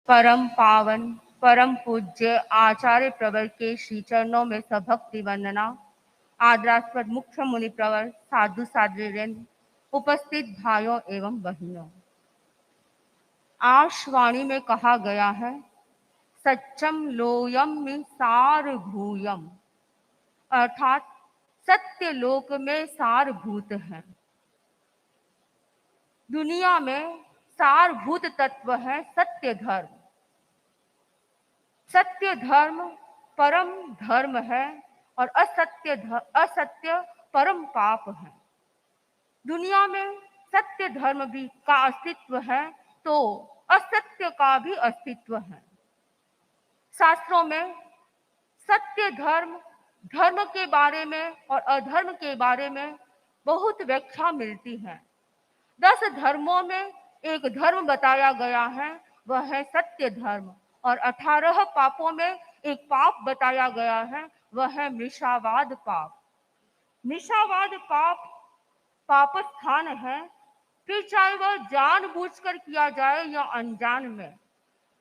परम पावन परम पूज्य आचार्य प्रवर के श्री चरणों में सभक्ति वंदना। आदरास्पद मुख्य मुनि प्रवर साधु साध्वीरेंद्र, उपस्थित भाइयों एवं बहनों, आज वाणी में कहा गया है सच्चम लोयम में सारभूयम, अर्थात सत्य लोक में सारभूत है। दुनिया में सारभूत तत्व है सत्य धर्म। सत्य धर्म परम धर्म है और असत्य परम पाप है। दुनिया में सत्य धर्म भी का अस्तित्व है तो असत्य का भी अस्तित्व है। शास्त्रों में सत्य धर्म, धर्म के बारे में और अधर्म के बारे में बहुत व्याख्या मिलती है। 10 धर्मों में एक धर्म बताया गया है, वह है सत्य धर्म, और 18 पापों में एक पाप बताया गया है, वह है मृषावाद पाप। मृषावाद पाप स्थान है, फिर चाहे वह जानबूझकर किया जाए या अनजान में,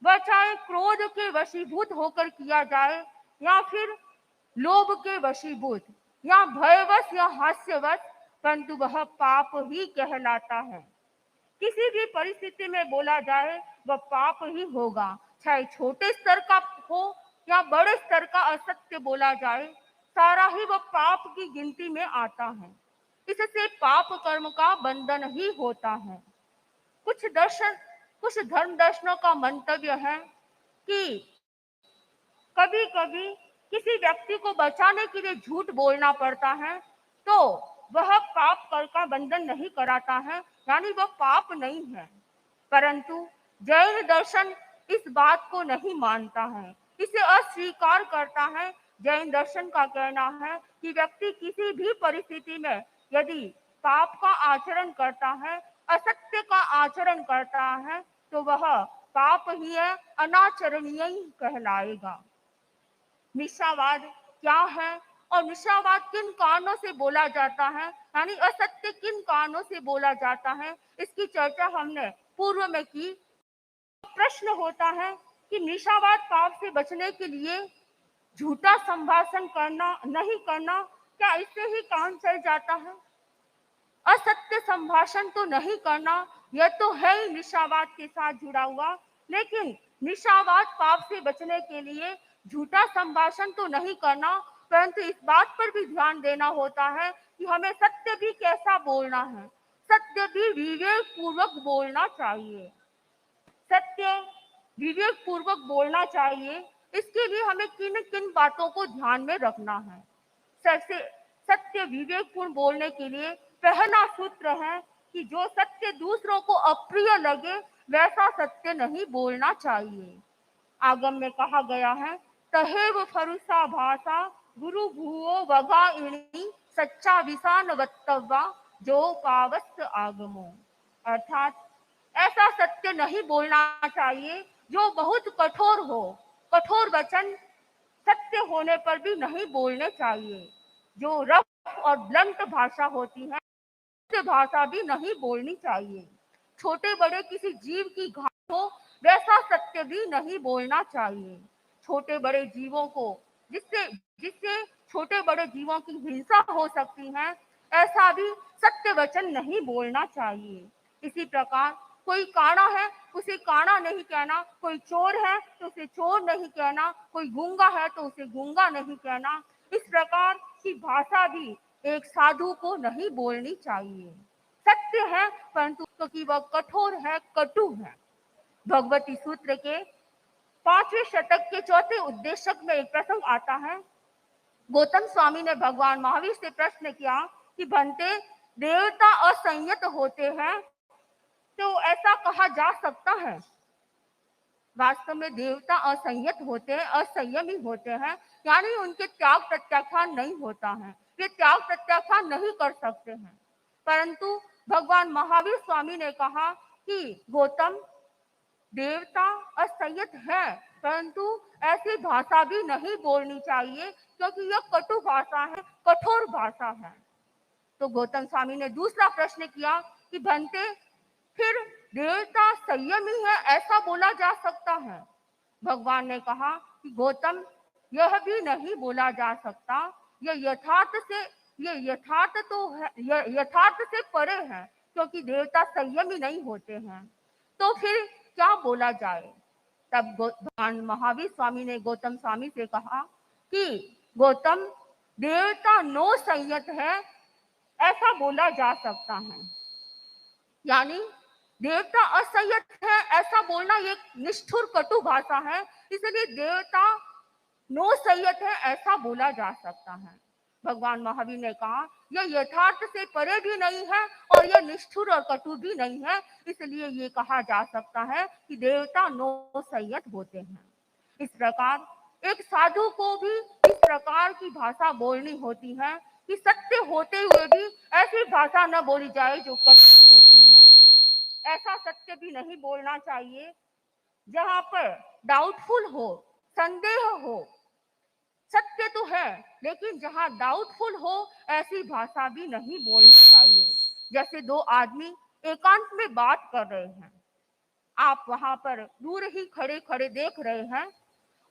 वह चाहे क्रोध के वशीभूत होकर किया जाए या फिर लोभ के वशीभूत या भयवश या हास्यवश, परंतु वह पाप ही कहलाता है। किसी भी परिस्थिति में बोला जाए वह पाप ही होगा, चाहे छोटे स्तर का हो या बड़े स्तर का असत्य बोला जाए, सारा ही वह पाप की गिनती में आता है। इससे पाप कर्म का बंधन ही होता है। कुछ धर्म दर्शनों का मंतव्य है कि कभी कभी किसी व्यक्ति को बचाने के लिए झूठ बोलना पड़ता है तो वह पाप कर का बंधन नहीं कराता है, यानी वह पाप नहीं है। परंतु जैन दर्शन इस बात को नहीं मानता है, इसे अस्वीकार करता है। जैन दर्शन का कहना है कि व्यक्ति किसी भी परिस्थिति में यदि पाप का आचरण करता है, असत्य का आचरण करता है, तो वह पाप ही है, अनाचरणीय ही कहलाएगा। मिथ्यावाद क्या है और मिथ्यावाद किन कारणों से बोला जाता है, यानी असत्य किन कारणों से बोला जाता है, इसकी चर्चा हमने पूर्व में की। प्रश्न होता है कि मिथ्यावाद पाप से बचने के लिए झूठा संभाषण करना नहीं करना, क्या इससे ही काम चल जाता है? असत्य संभाषण तो नहीं करना, यह तो है ही मिथ्यावाद के साथ जुड़ा हुआ, लेकिन मिथ्यावाद पाप से बचने के लिए झूठा संभाषण तो नहीं करना, परंतु इस बात पर भी ध्यान देना होता है कि हमें सत्य भी कैसा बोलना है, सत्य भी विवेक पूर्वक बोलना चाहिए। सत्य विवेक पूर्वक बोलना चाहिए, इसके लिए हमें किन किन बातों को ध्यान में रखना है। सबसे सत्य विवेकपूर्ण बोलने के लिए पहला सूत्र है कि जो सत्य दूसरों को अप्रिय लगे वैसा सत्य नहीं बोलना चाहिए। आगम में कहा गया है तहेव फरुसा भाषा गुरु भूओ वगा इणी सच्चा विसान वत्तवा जो पावस्त आगमो, अर्थात ऐसा सत्य नहीं बोलना चाहिए जो बहुत कठोर हो। कठोर वचन सत्य होने पर भी नहीं बोलने चाहिए। जो रफ और ब्लंट भाषा होती है, उसे भाषा भी नहीं बोलनी चाहिए। छोटे बड़े किसी जीव की घात हो वैसा सत्य भी नहीं बोलना चाहिए। छोटे बड़े जीवों को जिससे जिससे छोटे बड़े जीवों की हिंसा हो सकती है, ऐसा भी सत्य वचन नहीं बोलना चाहिए। इसी प्रकार कोई काना है उसे काना नहीं कहना, कोई चोर है तो उसे चोर नहीं कहना, कोई गूंगा है तो उसे गूंगा नहीं कहना। इस प्रकार की भाषा भी एक साधु को नहीं बोलनी चाहिए। सत्य है परंतु क्योंकि वह कठोर है, कटु है। भगवती सूत्र के 5वें शतक के 4थे उद्देशक में एक प्रसंग आता है। गौतम स्वामी ने भगवान महावीर से प्रश्न किया कि भंते देवता असंयत होते हैं तो ऐसा कहा जा सकता है? वास्तव में देवता असंयत होते हैं, असंयमी होते हैं, यानी उनके त्याग प्रत्याख्यान नहीं होता है, वे त्याग प्रत्याख्यान नहीं कर सकते हैं। परंतु भगवान महावीर स्वामी ने कहा कि गौतम देवता असंयत है, परंतु ऐसी भाषा भी नहीं बोलनी चाहिए क्योंकि यह कटु भाषा है, कठोर भाषा है। तो गौतम स्वामी ने दूसरा प्रश्न किया कि भंते फिर देवता संयमी है ऐसा बोला जा सकता है? भगवान ने कहा कि गौतम, यह भी नहीं बोला जा सकता। यह यथार्थ से ये यथार्थ तो है, यथार्थ से परे है, क्योंकि देवता संयमी नहीं होते हैं। तो फिर क्या बोला जाए? तब भगवान महावीर स्वामी ने गौतम स्वामी से कहा कि गौतम, देवता नो संयत है ऐसा बोला जा सकता है। यानी देवता असंयत है ऐसा बोलना एक निष्ठुर कटु भाषा है, इसलिए देवता नो संयत है ऐसा बोला जा सकता है। भगवान महावीर ने कहा यह यथार्थ से परे भी नहीं है और यह निष्ठुर और कटु भी नहीं है, इसलिए ये कहा जा सकता है कि देवता नो संयत होते हैं। इस प्रकार एक साधु को भी इस प्रकार की भाषा बोलनी होती है कि सत्य होते हुए भी ऐसी भाषा न बोली जाए जो कटु होती है। ऐसा सत्य भी नहीं बोलना चाहिए जहां पर डाउटफुल हो, संदेह हो। सत्य तो है, लेकिन जहां डाउटफुल हो ऐसी भाषा भी नहीं बोलनी चाहिए। जैसे दो आदमी एकांत में बात कर रहे हैं, आप वहां पर दूर ही खड़े खड़े देख रहे हैं,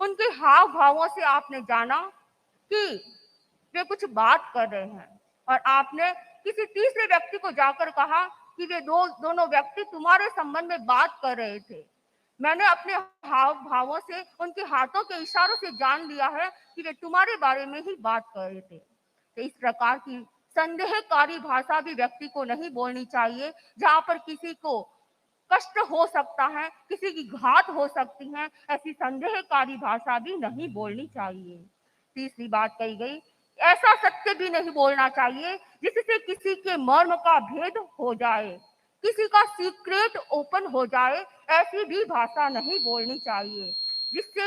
उनके हाव भावों से आपने जाना कि वे कुछ बात कर रहे हैं, और आपने किसी तीसरे व्यक्ति को जाकर कहा कि वे दोनों व्यक्ति तुम्हारे संबंध में बात कर रहे थे। मैंने अपने हाव भावों से, उनके हाथों के इशारों से जान लिया है कि वे तुम्हारे बारे में ही बात कर रहे थे। तो इस प्रकार की संदेहकारी भाषा भी व्यक्ति को नहीं बोलनी चाहिए, जहां पर किसी को कष्ट हो सकता है, किसी की घात हो सकती है, ऐसी संदेहकारी भाषा भी नहीं बोलनी चाहिए। तीसरी बात कही गई, ऐसा सत्य भी नहीं बोलना चाहिए जिससे किसी के मर्म का भेद हो जाए, किसी का सीक्रेट ओपन हो जाए। ऐसी भी भाषा नहीं बोलनी चाहिए जिससे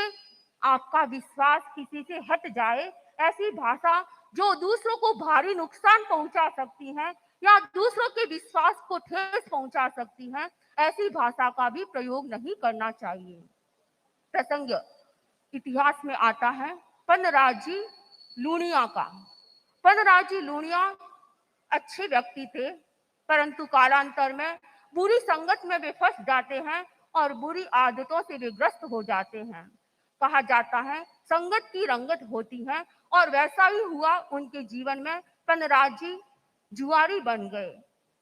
आपका विश्वास किसी से हट जाए। ऐसी भाषा जो दूसरों को भारी नुकसान पहुंचा सकती है या दूसरों के विश्वास को ठेस पहुंचा सकती है, ऐसी भाषा का भी प्रयोग नहीं करना चाहिए। प्रसंग इतिहास में आता है पनराजी लूणिया का। पनराजी लूणिया अच्छे व्यक्ति थे, परंतु कालांतर में बुरी संगत में वे फंस जाते हैं और बुरी आदतों से वे ग्रस्त हो जाते हैं। कहा जाता है संगत की रंगत होती है, और वैसा ही हुआ उनके जीवन में। पनराजी जुआरी बन गए।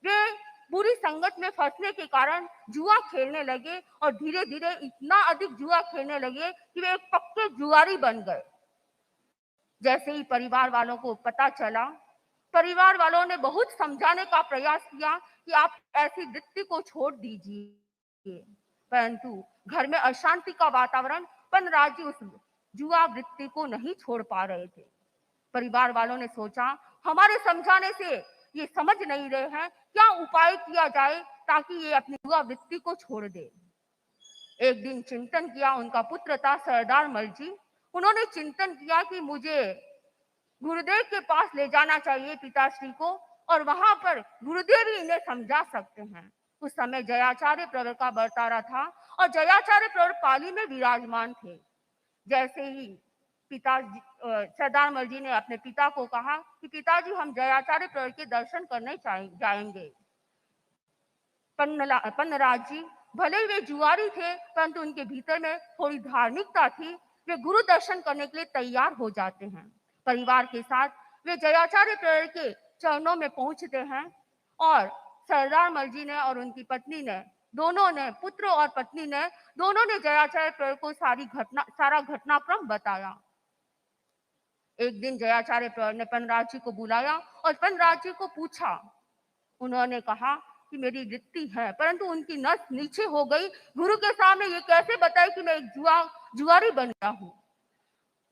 वे बुरी संगत में फंसने के कारण जुआ खेलने लगे और धीरे धीरे इतना अधिक जुआ खेलने लगे कि वे एक पक्के जुआरी बन गए। जैसे ही परिवार वालों को पता चला, परिवार वालों ने बहुत समझाने का प्रयास किया कि आप ऐसी वृत्ति को छोड़ दीजिए, परंतु घर में अशांति का वातावरण, पनराजी उस जुआ वृत्ति को नहीं छोड़ पा रहे थे। परिवार वालों ने सोचा हमारे समझाने से ये समझ नहीं रहे हैं, क्या उपाय किया जाए ताकि ये अपनी जुआ वृत्ति को छोड़ दे। एक दिन चिंतन किया, उनका पुत्र था सरदार मल जी। उन्होंने चिंतन किया कि मुझे गुरुदेव के पास ले जाना चाहिए पिताश्री को, और वहां पर गुरुदेव ही इन्हें समझा सकते हैं। उस समय जयाचार्य प्रवर का बर्तारा था और जयाचार्य प्रवर पाली में विराजमान थे। जैसे ही पिता सरदार मल जी ने अपने पिता को कहा कि पिताजी हम जयाचार्य प्रवर के दर्शन करने जाएंगे। पन्नराज जी भले ही वे जुआरी थे, परंतु उनके भीतर में थोड़ी धार्मिकता थी। वे गुरु दर्शन करने के लिए तैयार हो जाते हैं। परिवार के साथ वे जयाचार्य प्रवर के चरणों में पहुंचते हैं, और सरदार मल जी ने और उनकी पत्नी ने, दोनों ने, पुत्र और पत्नी ने, दोनों ने जयाचार्य प्रवर को सारा घटनाक्रम बताया। एक दिन जयाचार्य प्रवर ने पनराज जी को बुलाया और पनराज जी को पूछा। उन्होंने कहा कि मेरी वृत्ति है, परंतु उनकी नस नीचे हो गई। गुरु के सामने ये कैसे बताए कि मैं एक जुआरी बन गया हूँ।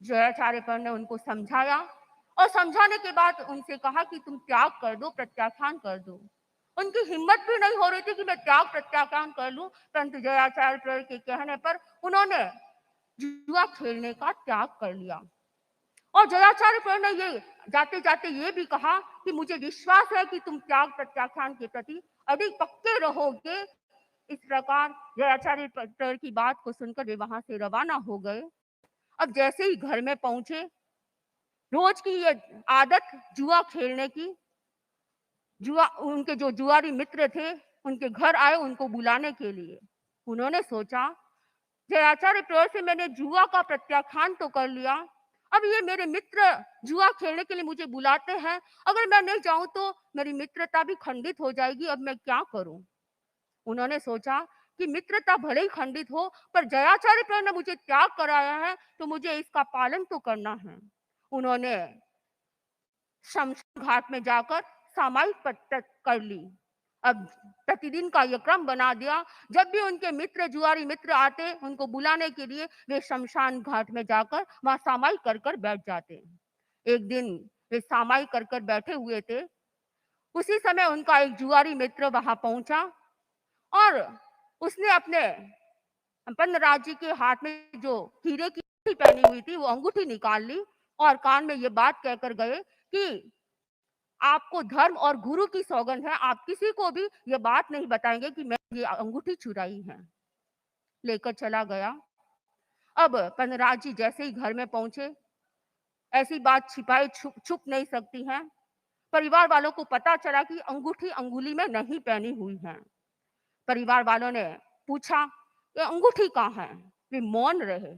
जयाचार्य प्रवर ने उनको समझाया, और समझाने के बाद उनसे कहा कि तुम त्याग कर दो, प्रत्याख्यान कर दो। उनकी हिम्मत भी नहीं हो रही थी कि मैं त्याग प्रत्याख्यान कर लूं, परंतु जयाचार्य प्रवर के कहने पर उन्होंने जुआ खेलने का त्याग कर लिया। और जयाचार्य प्रवर ने ये जाते जाते ये भी कहा कि मुझे विश्वास है कि तुम त्याग प्रत्याख्यान के प्रति अधिक पक्के रहोगे। इस प्रकार जयाचार्य प्रवर की बात को सुनकर वे वहां से रवाना हो गए। अब जैसे ही घर में पहुंचे, रोज की ये आदत जुआ खेलने की, जुआ, उनके जो जुआरी मित्र थे उनके घर आए उनको बुलाने के लिए। उन्होंने सोचा, जयाचार्य प्रवर से मैंने जुआ का प्रत्याख्यान तो कर लिया, अब ये मेरे मित्र जुआ खेलने के लिए मुझे बुलाते हैं, अगर मैं नहीं जाऊं तो मेरी मित्रता भी खंडित हो जाएगी, अब मैं क्या करूं। उन्होंने सोचा कि मित्रता भले ही खंडित हो, पर जयाचार्य प्रवर ने मुझे त्याग कराया है तो मुझे इसका पालन तो करना है। उन्होंने शमशान घाट में जाकर सामायिक पत्तक कर ली। अब प्रतिदिन का ये क्रम बना दिया, जब भी उनके मित्र जुआरी मित्र आते उनको बुलाने के लिए वे शमशान घाट में जाकर वहां सामायिक कर कर बैठ जाते। एक दिन वे सामायिक कर कर बैठे हुए थे, उसी समय उनका एक जुआरी मित्र वहां पहुंचा और उसने अपने पन्नराज जी के हाथ में जो हीरे की अंगूठी पहनी हुई थी वो अंगूठी निकाल ली और कान में ये बात कहकर गए कि आपको धर्म और गुरु की सौगंध है, आप किसी को भी ये बात नहीं बताएंगे कि मैं ये अंगूठी चुराई है। लेकर चला गया। अब पन्नराज जी जैसे ही घर में पहुंचे, ऐसी बात छिपाए छुप नहीं सकती हैं। परिवार वालों को पता चला कि अंगूठी अंगुली में नहीं पहनी हुई है। परिवार वालों ने पूछा, ये अंगूठी कहाँ है? वे मौन रहे,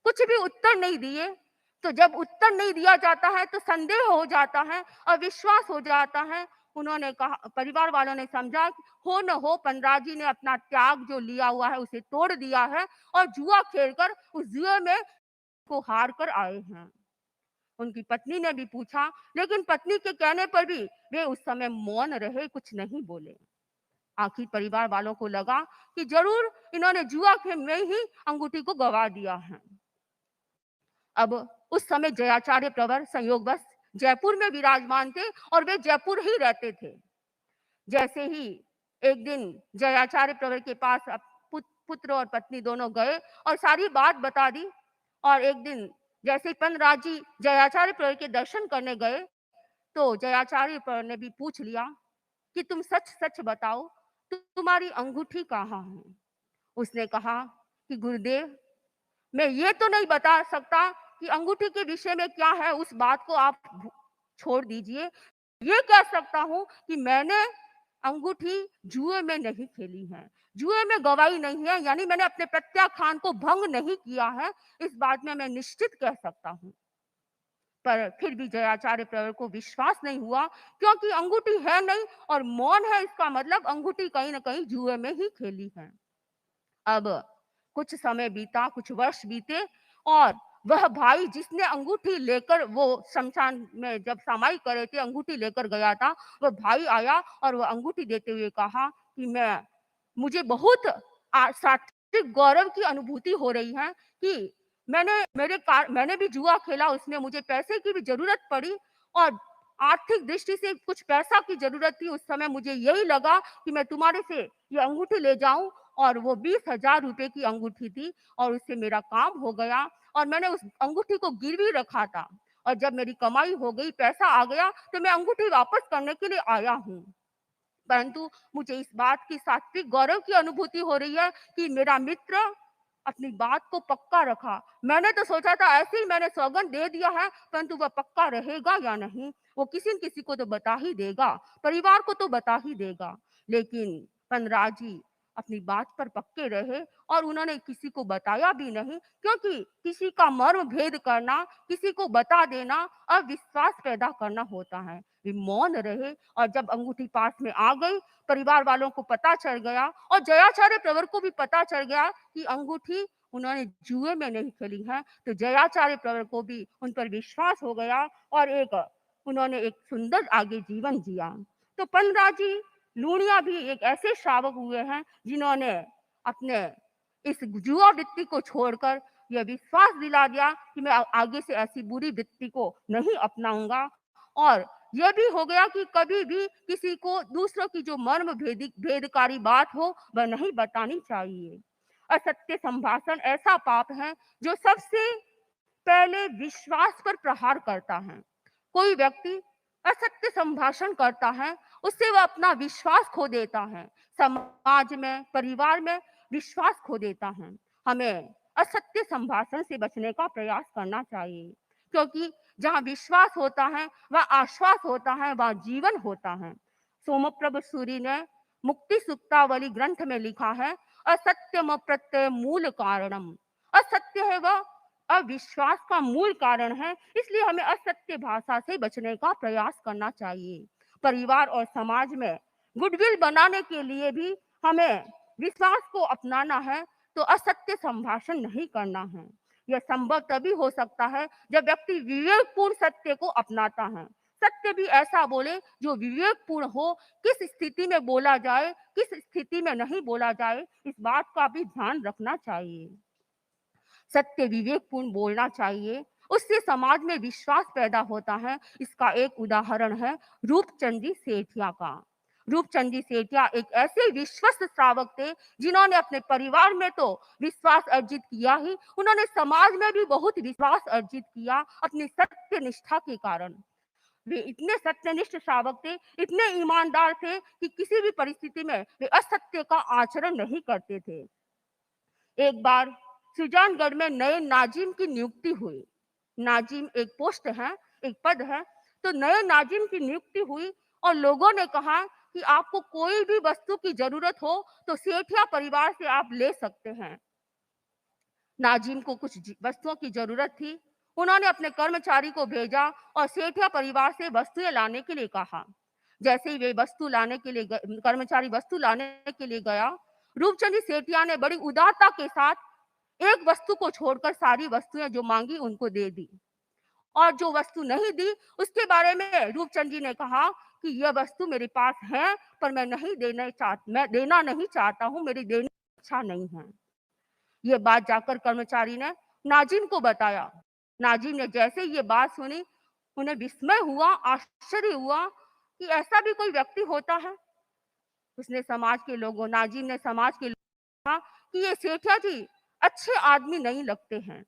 कुछ भी उत्तर नहीं दिए। तो जब उत्तर नहीं दिया जाता है तो संदेह हो जाता है, अविश्वास हो जाता है। उन्होंने कहा, परिवार वालों ने समझा कि हो न हो पन्नराज जी ने अपना त्याग जो लिया हुआ है उसे तोड़ दिया है और जुआ खेलकर उस जुए में को हार कर आए हैं। उनकी पत्नी ने भी पूछा, लेकिन पत्नी के कहने पर भी वे उस समय मौन रहे, कुछ नहीं बोले। आखिर परिवार वालों को लगा कि जरूर इन्होंने जुआ खेल में ही अंगूठी को गवा दिया है। अब उस समय जयाचार्य प्रवर संयोगवश जयपुर में विराजमान थे और वे जयपुर ही रहते थे। जैसे ही एक दिन जयाचार्य प्रवर के पास पुत्र और पत्नी दोनों गए और सारी बात बता दी। और एक दिन जैसे ही पन्नराज जी जयाचार्य प्रवर के दर्शन करने गए तो जयाचार्य प्रवर ने भी पूछ लिया कि तुम सच सच बताओ, तुम्हारी अंगूठी कहाँ है? उसने कहा कि गुरुदेव, मैं ये तो नहीं बता सकता कि अंगूठी के विषय में क्या है, उस बात को आप छोड़ दीजिए। ये कह सकता हूँ कि मैंने अंगूठी जुए में नहीं खेली है, जुए में गवाई नहीं है, यानी मैंने अपने प्रत्याख्यान को भंग नहीं किया है, इस बात में मैं निश्चित कह सकता हूँ। पर फिर भी जयाचार्य प्रवर को विश्वास नहीं हुआ, क्योंकि अंगूठी है नहीं और मौन है, इसका मतलब अंगूठी कहीं ना कहीं जुए में ही खेली है। अब कुछ समय बीता, कुछ वर्ष बीते और वह भाई जिसने अंगूठी लेकर वो शमशान में जब समाई करे थे अंगूठी लेकर गया था, वह भाई आया और वह अंगूठी देते हुए कहा कि मुझे बहुत सात्विक गौरव की अनुभूति हो रही है कि मैंने भी जुआ खेला, उसमें मुझे पैसे की भी जरूरत पड़ी और आर्थिक दृष्टि से कुछ पैसा की जरूरत थी। उस समय मुझे यही लगा कि मैं तुम्हारे से ये अंगूठी ले जाऊं और वो 20,000 रुपए की अंगूठी थी और उससे मेरा काम हो गया और मैंने उस अंगूठी को गिरवी रखा था और जब मेरी कमाई हो गई, पैसा आ गया तो मैं अंगूठी वापस करने के लिए आया हूँ। परंतु मुझे इस बात की सात्विक गौरव की अनुभूति हो रही है कि मेरा मित्र अपनी बात को पक्का रखा। मैंने तो सोचा था ऐसे ही मैंने सौगंध दे दिया है, परंतु वह पक्का रहेगा या नहीं, वो किसी न किसी को तो बता ही देगा, परिवार को तो बता ही देगा। लेकिन पन्नराज जी अपनी बात पर पक्के रहे और उन्होंने किसी को बताया भी नहीं, क्योंकि किसी का मर्म भेद करना, किसी को बता देना अविश्वास पैदा करना होता है। वे मौन रहे और जब अंगूठी पास में आ गई, परिवार वालों को पता चल गया और जयाचार्य प्रवर को भी पता चल गया कि अंगूठी उन्होंने जुए में नहीं खेली है, तो जयाचार्य प्रवर को भी उन पर विश्वास हो गया और उन्होंने एक सुंदर आगे जीवन जिया। तो पन्नराज जी लूणिया भी एक ऐसे श्रावक हुए हैं जिन्होंने अपने इस जुआ वृत्ति को छोड़कर यह विश्वास दिला दिया कि मैं आगे से ऐसी बुरी वृत्ति को नहीं अपनाऊंगा। और यह भी हो गया कि कभी भी किसी को दूसरों की जो मर्म भेदकारी बात हो वह नहीं बतानी चाहिए। असत्य संभाषण ऐसा पाप है जो सबसे पहले विश्वास पर प्रहार करता है। कोई व्यक्ति असत्य संभाषण करता है, उससे वह अपना विश्वास खो देता है, समाज में, परिवार में विश्वास खो देता है। हमें असत्य संभाषण से बचने का प्रयास करना चाहिए, क्योंकि जहाँ विश्वास होता है वह आश्वास होता है, वह जीवन होता है। सोमप्रभ सूरी ने मुक्ति सुक्तावली ग्रंथ में लिखा है, असत्यम प्रत्यय मूल कारणम। असत्य है वह अविश्वास का मूल कारण है, इसलिए हमें असत्य भाषा से बचने का प्रयास करना चाहिए। परिवार और समाज में गुडविल बनाने के लिए भी हमें विश्वास को अपनाना है, तो असत्य संभाषण नहीं करना है। यह संभव तभी हो सकता है जब व्यक्ति विवेकपूर्ण सत्य को अपनाता है। सत्य भी ऐसा बोले जो विवेकपूर्ण हो, किस स्थिति में बोला जाए, किस स्थिति में नहीं बोला जाए, इस बात का भी ध्यान रखना चाहिए। सत्य विवेकपूर्ण बोलना चाहिए, उससे समाज में विश्वास पैदा होता है। इसका एक उदाहरण है रूपचंद सेठिया का। रूपचंद सेठिया एक ऐसे विश्वस्त श्रावक थे जिन्होंने अपने परिवार में तो विश्वास अर्जित किया ही, उन्होंने समाज में भी बहुत विश्वास अर्जित किया अपनी सत्य निष्ठा के कारण। वे इतने सत्यनिष्ठ श्रावक थे, इतने ईमानदार थे कि किसी भी परिस्थिति में वे असत्य का आचरण नहीं करते थे। एक बार सुजानगढ़ में नए नाजिम की नियुक्ति हुई। नाजिम एक पोस्ट है, एक पद है। तो नए नाजिम की नियुक्ति हुई और लोगों ने कहा कि आपको कोई भी वस्तु की जरूरत हो तो सेठिया परिवार से आप ले सकते हैं। नाजिम को कुछ वस्तुओं की जरूरत थी। उन्होंने अपने कर्मचारी को भेजा और सेठिया परिवार से वस्तुएं लाने के लिए कहा। जैसे ही वे वस्तु लाने के लिए कर्मचारी वस्तु लाने के लिए गया, रूपचंद सेठिया ने बड़ी उदारता के साथ एक वस्तु को छोड़कर सारी वस्तुएं जो मांगी उनको दे दी, और जो वस्तु नहीं दी उसके बारे में रूपचंद जी ने कहा कि यह वस्तु मेरे पास है पर मैं देना नहीं चाहता हूँ, मेरी देने की इच्छा नहीं है। ये बात जाकर कर्मचारी ने नाजिम को बताया। नाजिम ने जैसे ये बात सुनी, उन्हें विस्मय हुआ, आश्चर्य हुआ कि ऐसा भी कोई व्यक्ति होता है। नाजिम ने समाज के लोगों को कहा कि ये सेठिया जी अच्छे आदमी नहीं लगते हैं।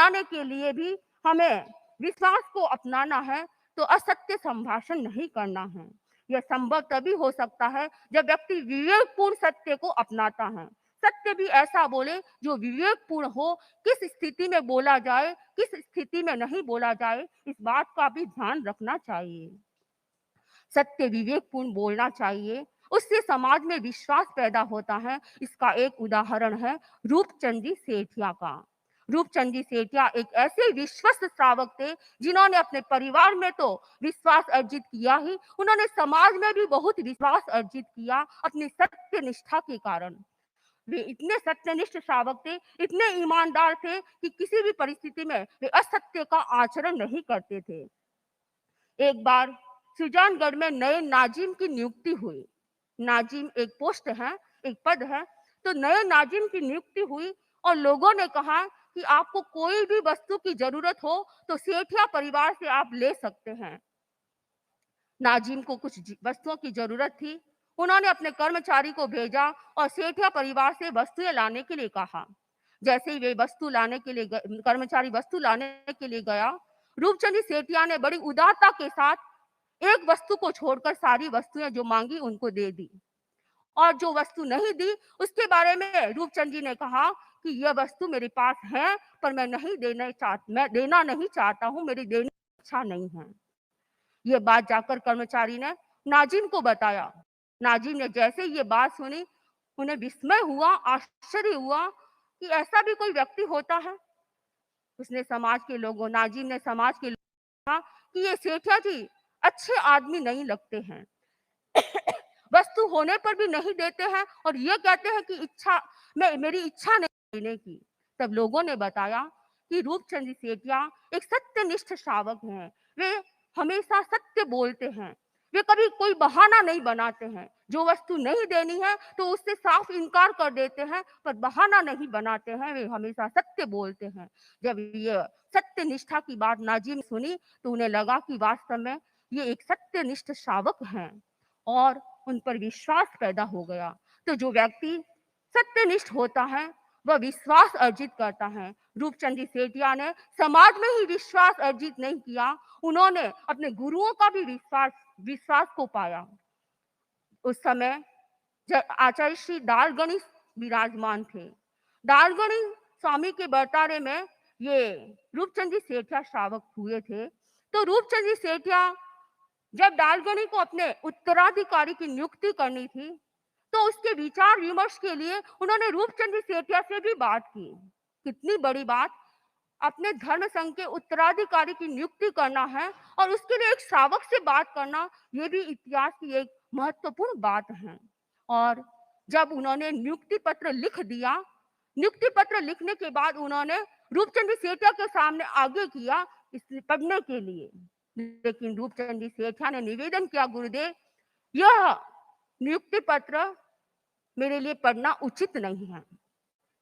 आने के लिए भी हमें विश्वास को अपनाना है, तो असत्य संभाषण नहीं करना है। यह संभव तभी हो सकता है जब व्यक्ति विवेकपूर्ण सत्य को अपनाता है। सत्य भी ऐसा बोले जो विवेकपूर्ण हो, किस स्थिति में बोला जाए, किस स्थिति में नहीं बोला जाए, इस बात का भी ध्यान रखना चाहिए। सत्य विवेकपूर्ण बोलना चाहिए, उससे समाज में विश्वास पैदा होता है। इसका एक उदाहरण है रूपचंद सेठिया का। रूपचंद सेठिया एक ऐसे विश्वस्त श्रावक थे जिन्होंने अपने परिवार में तो विश्वास अर्जित किया ही, उन्होंने समाज में भी बहुत विश्वास अर्जित किया अपनी सत्य निष्ठा के कारण। वे इतने सत्यनिष्ठ श्रावक थे, इतने ईमानदार थे कि किसी भी परिस्थिति में वे असत्य का आचरण नहीं करते थे। एक बार सुजानगढ़ में नए नाजिम की नियुक्ति हुई। नाजिम एक पोस्ट है, एक पद है। तो नए नाजिम की नियुक्ति हुई और लोगों ने कहा कि आपको कोई भी वस्तु की जरूरत हो तो सेठिया परिवार से आप ले सकते हैं। नाजिम को कुछ वस्तुओं की जरूरत थी। उन्होंने अपने कर्मचारी को भेजा और सेठिया परिवार से वस्तुएं लाने के लिए कहा। जैसे ही वे कर्मचारी वस्तु लाने के लिए गया, रूपचंद सेठिया ने बड़ी उदारता के साथ एक वस्तु को छोड़कर सारी वस्तुएं जो मांगी उनको दे दी, और जो वस्तु नहीं दी उसके बारे में रूपचंद जी ने कहा कि यह वस्तु मेरे पास है पर मैं देना नहीं चाहता हूँ, मेरी देने की इच्छा नहीं है। ये बात जाकर कर्मचारी ने नाजिम को बताया। नाजिम ने जैसे ये बात सुनी, उन्हें विस्मय हुआ, आश्चर्य हुआ कि ऐसा भी कोई व्यक्ति होता है। नाजिम ने समाज के लोगों को कहा कि ये सेठिया जी अच्छे आदमी नहीं लगते हैं। वस्तु होने पर भी नहीं देते हैं और ये कहते हैं कि मेरी इच्छा नहीं देने की। तब लोगों ने बताया कि रूपचंद सेठिया एक सत्यनिष्ठ श्रावक हैं। वे हमेशा सत्य बोलते हैं, वे कभी कोई बहाना नहीं बनाते हैं। जो वस्तु नहीं देनी है तो उससे साफ इनकार कर देते हैं, पर बहाना नहीं बनाते हैं, वे हमेशा सत्य बोलते हैं। जब ये सत्य निष्ठा की बात नाजिम सुनी तो उन्हें लगा कि वास्तव में ये एक सत्यनिष्ठ श्रावक हैं और उन पर विश्वास पैदा हो गया। तो जो व्यक्ति सत्यनिष्ठ होता है वह विश्वास अर्जित करता है। रूपचंद सेठिया ने समाज में ही विश्वास अर्जित नहीं किया, उन्होंने अपने गुरुओं का भी विश्वास को पाया। उस समय आचार्य श्री दालगणी विराजमान थे। दालगणी स्वामी के बर्तारे में ये रूपचंद सेठिया श्रावक हुए थे। तो रूपचंद सेठिया जब डालगनी को अपने उत्तराधिकारी की नियुक्ति करनी थी, तो उसके विचार विमर्श के लिए उन्होंने रूपचंद सेठिया से भी बात की। कितनी बड़ी बात, अपने धर्म संघ के उत्तराधिकारी की नियुक्ति करना है और उसके लिए एक श्रावक से बात करना, ये भी इतिहास की एक महत्वपूर्ण बात है। और जब उन्होंने नियुक्ति पत्र लिख दिया, नियुक्ति पत्र लिखने के बाद उन्होंने रूपचंद सेठिया के सामने आगे किया इसे पढ़ने के लिए, लेकिन रूपचंद सेठिया ने निवेदन किया, गुरुदेव, यह नियुक्ति पत्र मेरे लिए पढ़ना उचित नहीं है,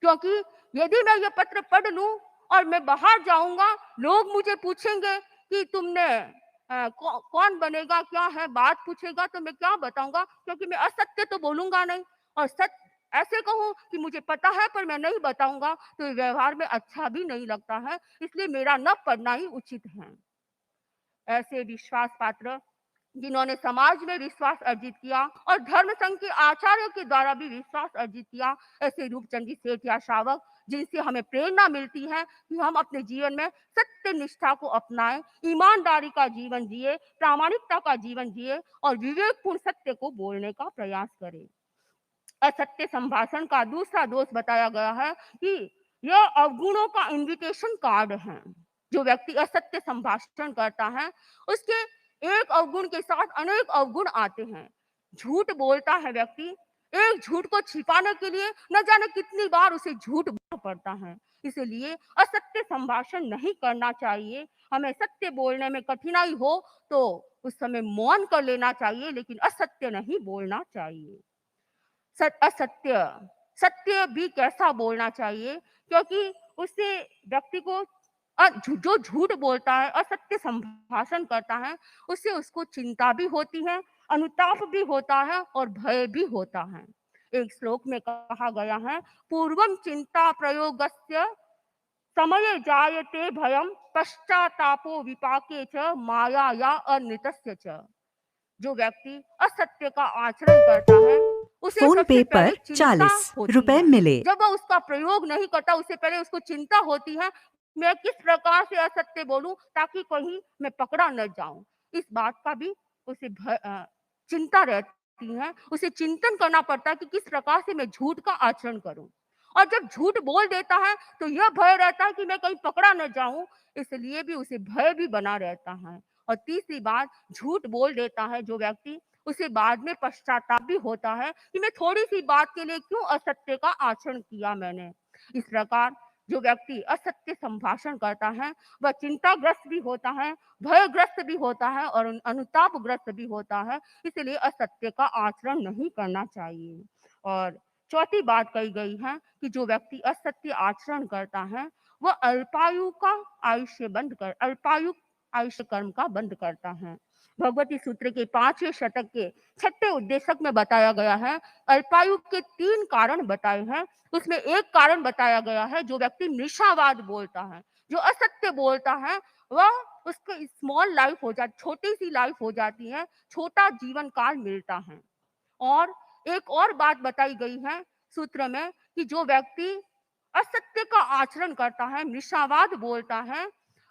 क्योंकि यदि मैं यह पत्र पढ़ लूं और मैं बाहर जाऊंगा, लोग मुझे पूछेंगे कि तुमने कौन बनेगा, क्या है, बात पूछेगा तो मैं क्या बताऊंगा, क्योंकि मैं असत्य तो बोलूंगा नहीं, और सत्य ऐसे कहूं कि मुझे पता है पर मैं नहीं बताऊंगा तो व्यवहार में अच्छा भी नहीं लगता है, इसलिए मेरा न पढ़ना ही उचित है। ऐसे विश्वास पात्र जिन्होंने समाज में विश्वास अर्जित किया और धर्म संघ के आचार्यों के द्वारा भी विश्वास अर्जित किया, ऐसे रूपचंद सेठ या श्रावक जिनसे हमें प्रेरणा मिलती है कि हम अपने जीवन में सत्य निष्ठा को अपनाएं, ईमानदारी का जीवन जिए, प्रामाणिकता का जीवन जिए और विवेकपूर्ण सत्य को बोलने का प्रयास करें। असत्य संभाषण का दूसरा दोष बताया गया है कि यह अवगुणों का इन्विटेशन कार्ड है। जो व्यक्ति असत्य संभाषण करता है, उसके एक अवगुण के साथ अनेक अवगुण आते हैं। झूठ बोलता है व्यक्ति, एक झूठ को छिपाने के लिए न जाने कितनी बार उसे झूठ बोलना पड़ता है। इसलिए असत्य संभाषण नहीं करना चाहिए। हमें सत्य बोलने में कठिनाई हो तो उस समय मौन कर लेना चाहिए, लेकिन असत्य नहीं बोलना चाहिए। असत्य, सत्य भी कैसा बोलना चाहिए, क्योंकि उससे व्यक्ति को जो झूठ बोलता है, असत्य संभाषण करता है, उससे उसको चिंता भी होती है, अनुताप भी होता है और भय भी होता है। एक श्लोक में कहा गया है, पूर्वम चिंता प्रयोगस्य समय जायते भयम पश्चातापो विपाके च माया या अनृतस्य च। जो व्यक्ति असत्य का आचरण करता है, उसे फोन पे सबसे पहले पर चिंता 40 होती रुपए है। मिले। जब वह उसका प्रयोग नहीं करता, उससे पहले उसको चिंता होती है, मैं किस प्रकार से असत्य बोलूं ताकि कहीं मैं पकड़ा न जाऊं। इस बात का भी उसे चिंता रहती है, उसे चिंतन करना पड़ता है कि किस प्रकार से मैं झूठ का आचरण करूं। और जब झूठ बोल देता है तो यह भय रहता है कि मैं कहीं पकड़ा न जाऊं, इसलिए भी उसे भय भी बना रहता है। और तीसरी बात, झूठ बोल देता है जो व्यक्ति, उसे बाद में पश्चाताप भी होता है कि मैं थोड़ी सी बात के लिए क्यों असत्य का आचरण किया मैंने। इस प्रकार जो व्यक्ति असत्य संभाषण करता है, वह चिंताग्रस्त भी होता है, भयग्रस्त भी होता है और अनुतापग्रस्त भी होता है। इसलिए असत्य का आचरण नहीं करना चाहिए। और चौथी बात कही गई है कि जो व्यक्ति असत्य आचरण करता है, वह अल्पायु का आयुष्य बंद कर अल्पायु आयुष्य कर्म का बंद करता है। भगवती सूत्र के 5वें शतक के 6ठे उद्देशक में बताया गया है, अल्पायु के 3 कारण बताए हैं। उसमें एक कारण बताया गया है, जो व्यक्ति मृषावाद बोलता है, जो असत्य बोलता है, वह उसको स्मॉल लाइफ हो जाती, छोटी सी लाइफ हो जाती है, छोटा जीवन काल मिलता है। और एक और बात बताई गई है सूत्र में कि जो व्यक्ति असत्य का आचरण करता है, मृषावाद बोलता है,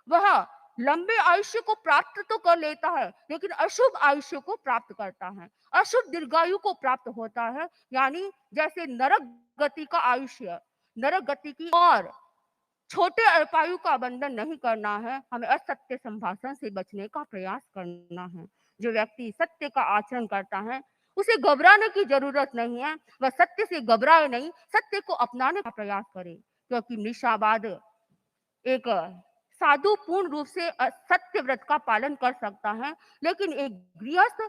वह लंबे आयुष्य को प्राप्त तो कर लेता है, लेकिन अशुभ आयुष्य को प्राप्त करता है, अशुभ दीर्घायु को प्राप्त होता है। यानी जैसे नरक गति का आयुष्य, नरक गति की, और छोटे अल्पायु का बंधन नहीं करना है। हमें असत्य संभाषण से बचने का प्रयास करना है। जो व्यक्ति सत्य का आचरण करता है, उसे घबराने की जरूरत नहीं है, वह सत्य से घबराए नहीं, सत्य को अपनाने का प्रयास करे। क्योंकि मृषावाद एक साधु पूर्ण रूप से सत्य व्रत का पालन कर सकता है, लेकिन एक गृहस्थ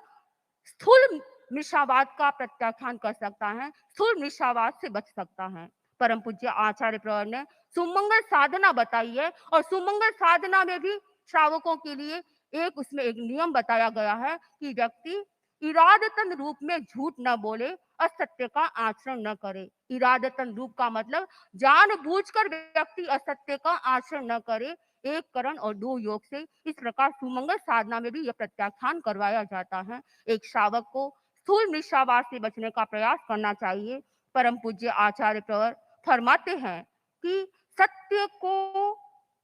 स्थूल मृषावाद का प्रत्याख्यान कर सकता है, स्थूल मृषावाद से बच सकता है। परम पूज्य आचार्य प्रवर ने सुमंगल साधना बताई है, और सुमंगल साधना में भी श्रावकों के लिए उसमें एक नियम बताया गया है कि व्यक्ति इरादतन रूप में झूठ न बोले, असत्य का आचरण न करे। इरादतन रूप का मतलब जानबूझकर व्यक्ति असत्य का आचरण न करे, एक करण और दो योग से। इस प्रकार सुमंगल साधना में भी यह प्रत्याख्यान करवाया जाता है। एक श्रावक को स्थूल मृषावाद से बचने का प्रयास करना चाहिए। परम पूज्य आचार्य प्रवर फरमाते हैं कि सत्य को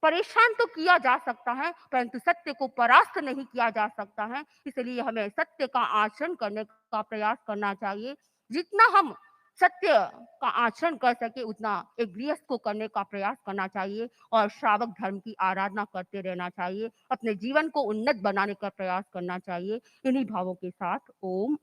परेशान तो किया जा सकता है, परंतु सत्य को परास्त नहीं किया जा सकता है। इसलिए हमें सत्य का आचरण करने का प्रयास करना चाहिए। जितना हम सत्य का आचरण कर सके उतना एक गृहस्थ को करने का प्रयास करना चाहिए और श्रावक धर्म की आराधना करते रहना चाहिए। अपने जीवन को उन्नत बनाने का प्रयास करना चाहिए। इन्हीं भावों के साथ ओम।